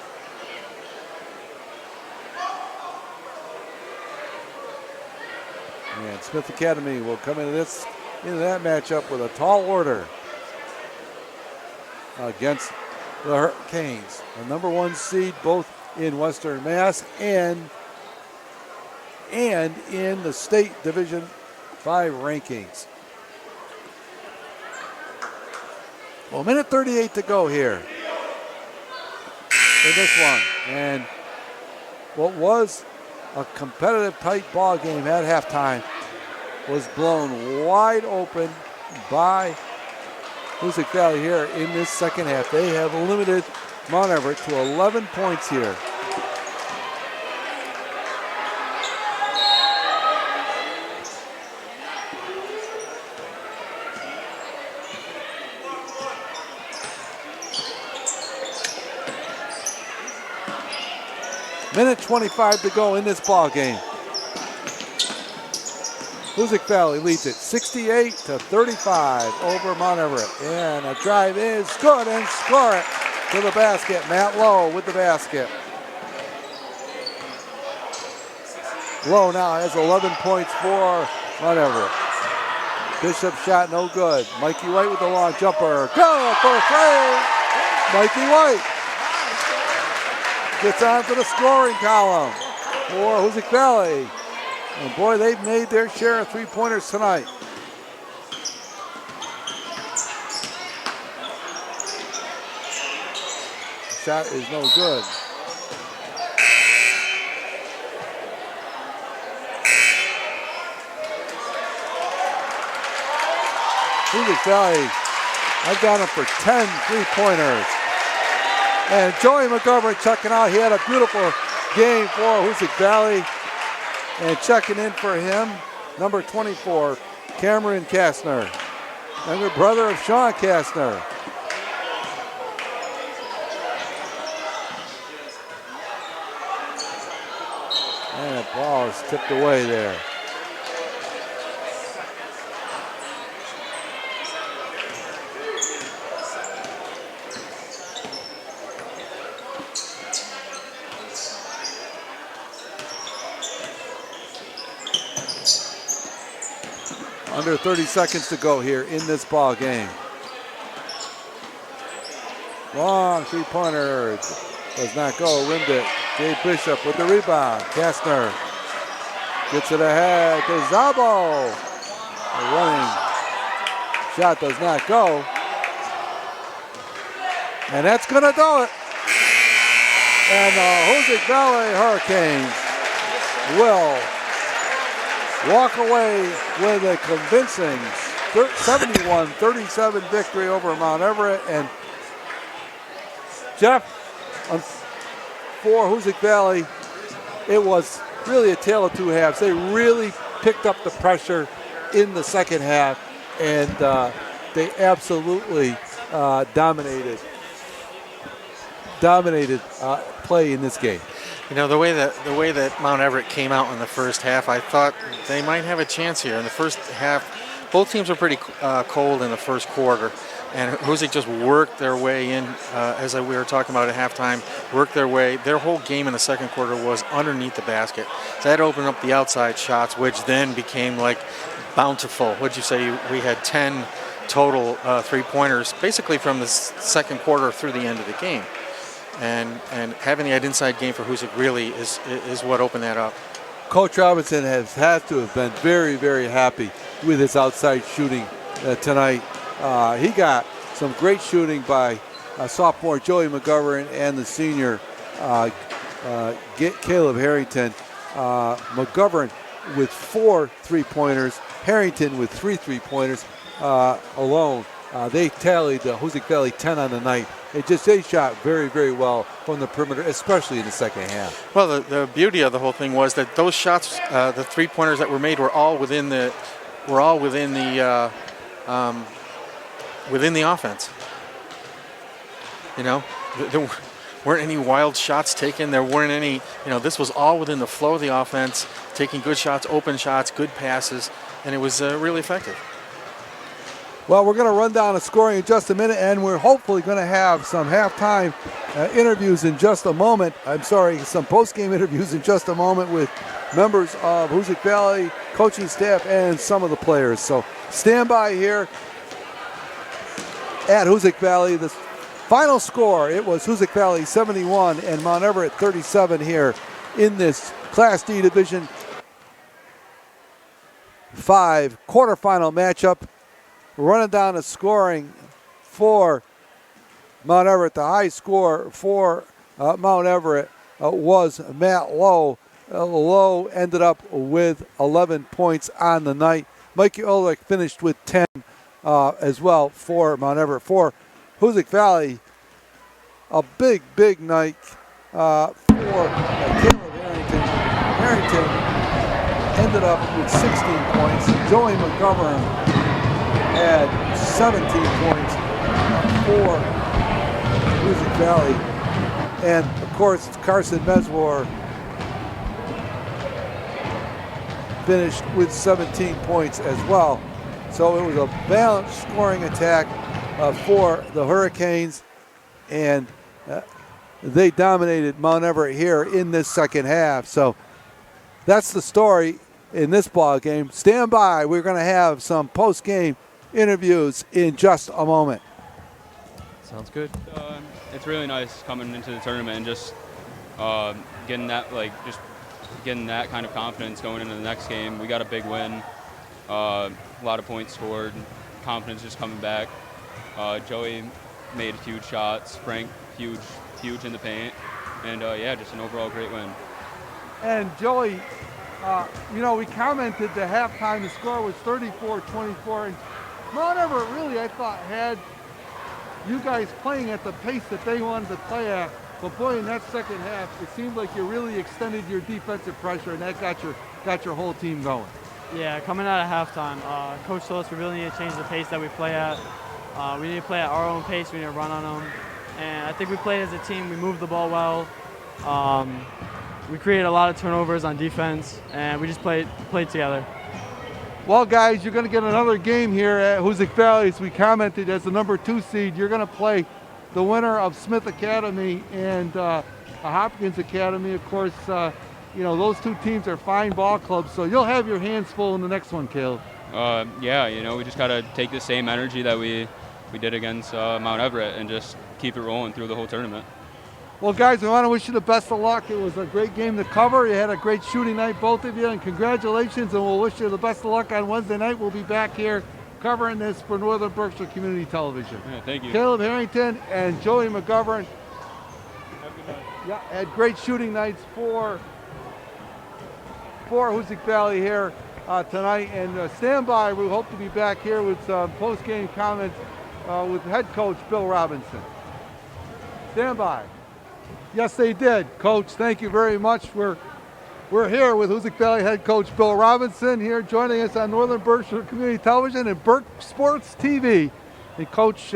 And Smith Academy will come into that matchup with a tall order against the Hurricanes, the number 1 seed both in Western Mass and in the state Division 5 rankings. Well, minute 38 to go here in this one. And what was a competitive tight ball game at halftime was blown wide open by Hoosac Valley here in this second half. They have limited Mount Everett to 11 points here. Minute 25 to go in this ball game. Hoosac Valley leads it 68-35 over Mount Everett. And a drive is good and score it to the basket. Matt Lowe with the basket. Lowe now has 11 points for Mount Everett. Bishop shot no good. Mikey White with the long jumper. Go for three. Mikey White gets onto the scoring column for Hoosac Valley. And boy, they've made their share of three-pointers tonight. Shot is no good. Hoosac Valley, I've got them for 10 three-pointers. And Joey McGovern checking out. He had a beautiful game for Hoosac Valley. And checking in for him, number 24, Cameron Kastner, younger brother of Sean Kastner. And the ball is tipped away there. Under 30 seconds to go here in this ball game. Long three-pointer. Does not go. Rimmed it. Jay Bishop with the rebound. Kastner gets it ahead to Zabo. A running shot does not go. And that's going to do it. And the Hoosac Valley Hurricanes will walk away with a convincing 71-37 victory over Mount Everett. And Jeff, for Hoosac Valley, it was really a tale of two halves. They really picked up the pressure in the second half, and they absolutely dominated play in this game. You know, the way that Mount Everett came out in the first half, I thought they might have a chance here. In the first half, both teams were pretty cold in the first quarter, and Hoosac just worked their way in, as we were talking about at halftime, worked their way. Their whole game in the second quarter was underneath the basket. So that opened up the outside shots, which then became like bountiful. What'd you say? We had 10 total three-pointers, basically from the second quarter through the end of the game. And having that inside game for Hoosac really is what opened that up. Coach Robinson has had to have been very, very happy with his outside shooting tonight. He got some great shooting by sophomore Joey McGovern and the senior Caleb Harrington. McGovern with 4 three-pointers, Harrington with 3 three-pointers alone. They tallied Hoosac Valley 10 on the night. They shot very, very well from the perimeter, especially in the second half. Well, the beauty of the whole thing was that those shots, the three-pointers that were made, were all within the offense. You know, there weren't any wild shots taken. There weren't any. You know, this was all within the flow of the offense, taking good shots, open shots, good passes, and it was really effective. Well, we're going to run down the scoring in just a minute, and we're hopefully going to have some halftime interviews in just a moment. Some post-game interviews in just a moment with members of Hoosac Valley, coaching staff, and some of the players. So stand by here at Hoosac Valley. The final score, it was Hoosac Valley 71 and Mount Everett 37 here in this Class D Division 5 quarterfinal matchup. Running down the scoring for Mount Everett. The high score for Mount Everett was Matt Lowe. Lowe ended up with 11 points on the night. Mikey Ulrich finished with 10 as well for Mount Everett. For Hoosac Valley, a big, big night for Caleb Harrington. Harrington ended up with 16 points. Joey McGovern had 17 points for Hoosac Valley. And, of course, Carson Meswar finished with 17 points as well. So it was a balanced scoring attack for the Hurricanes, and they dominated Mount Everett here in this second half. So that's the story in this ball game. Stand by. We're going to have some post-game interviews in just a moment. Sounds good. It's really nice coming into the tournament and just getting that kind of confidence going into the next game. We got a big win, a lot of points scored, confidence just coming back. Joey made huge shots, Frank huge in the paint, and just an overall great win. And Joey, we commented the halftime, the score was 34-24, and Mount Everett really, I thought, had you guys playing at the pace that they wanted to play at. But boy, in that second half, it seemed like you really extended your defensive pressure, and that got your whole team going. Yeah, coming out of halftime, Coach told us we really need to change the pace that we play at. We need to play at our own pace. We need to run on them. And I think we played as a team. We moved the ball well. We created a lot of turnovers on defense, and we just played together. Well, guys, you're going to get another game here at Hoosac Valley. As we commented, as the number 2 seed, you're going to play the winner of Smith Academy and Hopkins Academy. Of course, those two teams are fine ball clubs, so you'll have your hands full in the next one, Caleb. Yeah, we just got to take the same energy that we did against Mount Everett and just keep it rolling through the whole tournament. Well, guys, we want to wish you the best of luck. It was a great game to cover. You had a great shooting night, both of you, and congratulations, and we'll wish you the best of luck on Wednesday night. We'll be back here covering this for Northern Berkshire Community Television. Yeah, thank you. Caleb Harrington and Joey McGovern had great shooting nights for Hoosac Valley here tonight. And stand by. We hope to be back here with some post-game comments with head coach Bill Robinson. Stand by. Yes, they did. Coach, thank you very much. We're here with Hoosac Valley head coach Bill Robinson here joining us on Northern Berkshire Community Television and Berk Sports TV. And Coach,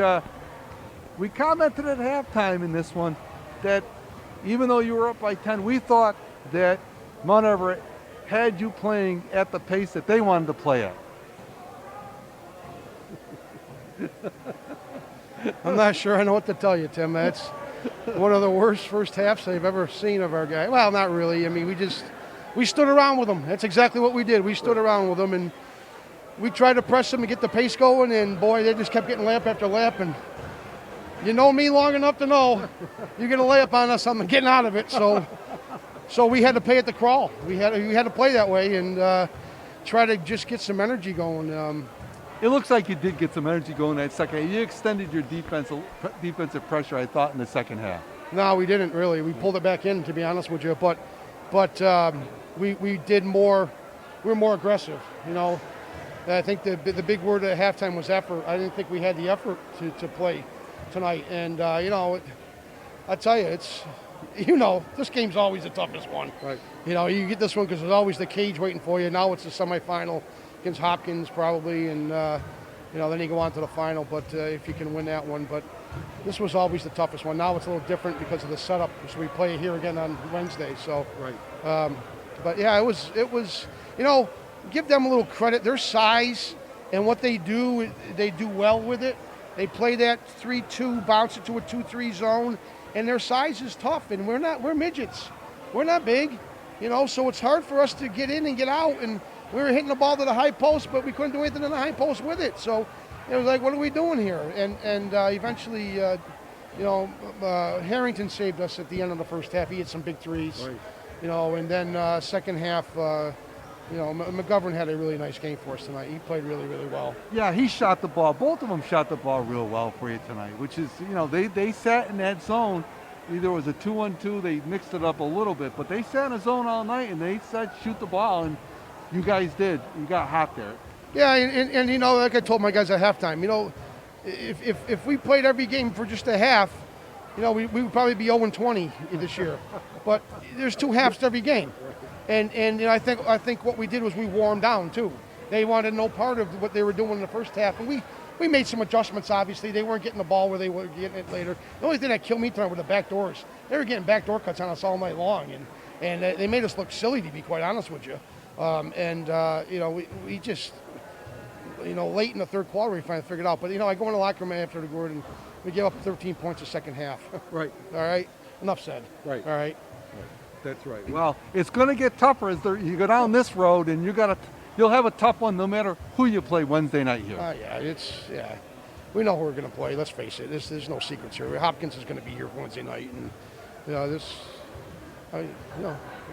we commented at halftime in this one that even though you were up by 10, we thought that Mount Everett had you playing at the pace that they wanted to play at. I'm not sure I know what to tell you, Tim. That's one of the worst first halves I've ever seen of our guy. Well, not really. I mean, we stood around with them. That's exactly what we did. We stood around with them, and we tried to press them and get the pace going, and boy, they just kept getting lap after lap. And you know me long enough to know you're going to lay up on us, I'm getting out of it. So we had to pay at the crawl. We had to play that way and try to just get some energy going. It looks like you did get some energy going that second half. You extended your defensive pressure, I thought, in the second half. No, we didn't really. We pulled it back in, to be honest with you. But we did more. We were more aggressive. I think the big word at halftime was effort. I didn't think we had the effort to play tonight. And I tell you, it's this game's always the toughest one. Right. You get this one because there's always the cage waiting for you. Now it's the semifinal against Hopkins probably, and then you go on to the final. But if you can win that one, but this was always the toughest one. Now it's a little different because of the setup. So we play here again on Wednesday. So, right. But yeah, it was. Give them a little credit. Their size and what they do well with it. They play that 3-2, bounce it to a 2-3 zone, and their size is tough. And we're midgets. We're not big, So it's hard for us to get in and get out. And we were hitting the ball to the high post, but we couldn't do anything in the high post with it. So it was like, what are we doing here? And eventually, Harrington saved us at the end of the first half. He hit some big threes, right. And then second half, McGovern had a really nice game for us tonight. He played really, really well. Yeah, he shot the ball. Both of them shot the ball real well for you tonight, which is, they sat in that zone. Either it was a 2-1-2, they mixed it up a little bit, but they sat in a zone all night and they said shoot the ball, and you guys did. You got hot there. Yeah, and like I told my guys at halftime, if we played every game for just a half, we would probably be 0-20 this year. But there's 2 halves to every game. And I think what we did was we wore them down too. They wanted no part of what they were doing in the first half, and we made some adjustments. Obviously, they weren't getting the ball where they were getting it later. The only thing that killed me tonight were the back doors. They were getting backdoor cuts on us all night long, and they made us look silly, to be quite honest with you. We just late in the third quarter we finally figured it out. But I go in the locker room after the word and we gave up 13 points the second half. Right. All right. Enough said. Right. All right. That's right. Well, it's going to get tougher as you go down this road, and you'll have a tough one no matter who you play Wednesday night here. We know who we're going to play. Let's face it. There's no secrets here. Hopkins is going to be here Wednesday night, and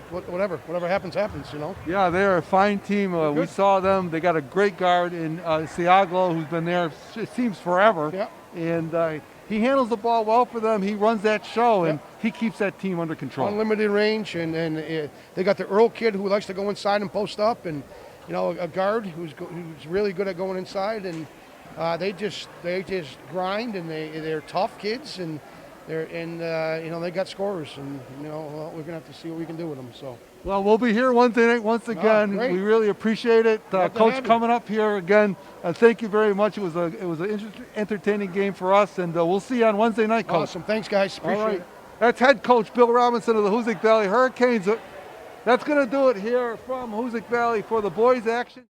whatever happens. Yeah, they're a fine team. We saw them. They got a great guard in Siaglo, who's been there, it seems, forever. Yeah. And he handles the ball well for them. He runs that show, and he keeps that team under control. Unlimited range, and they got the Earl kid who likes to go inside and post up, and a guard who's really good at going inside, and They just grind, and they're tough kids, and they got scorers, and well, we're gonna have to see what we can do with them. So. Well, we'll be here Wednesday night once again. Great. We really appreciate it, Glad to Coach, have you. coming up here again. Thank you very much. It was an entertaining game for us, and we'll see you on Wednesday night, Coach. Awesome. Thanks, guys. All Appreciate right. it. That's head coach Bill Robinson of the Hoosac Valley Hurricanes. That's going to do it here from Hoosac Valley for the boys action.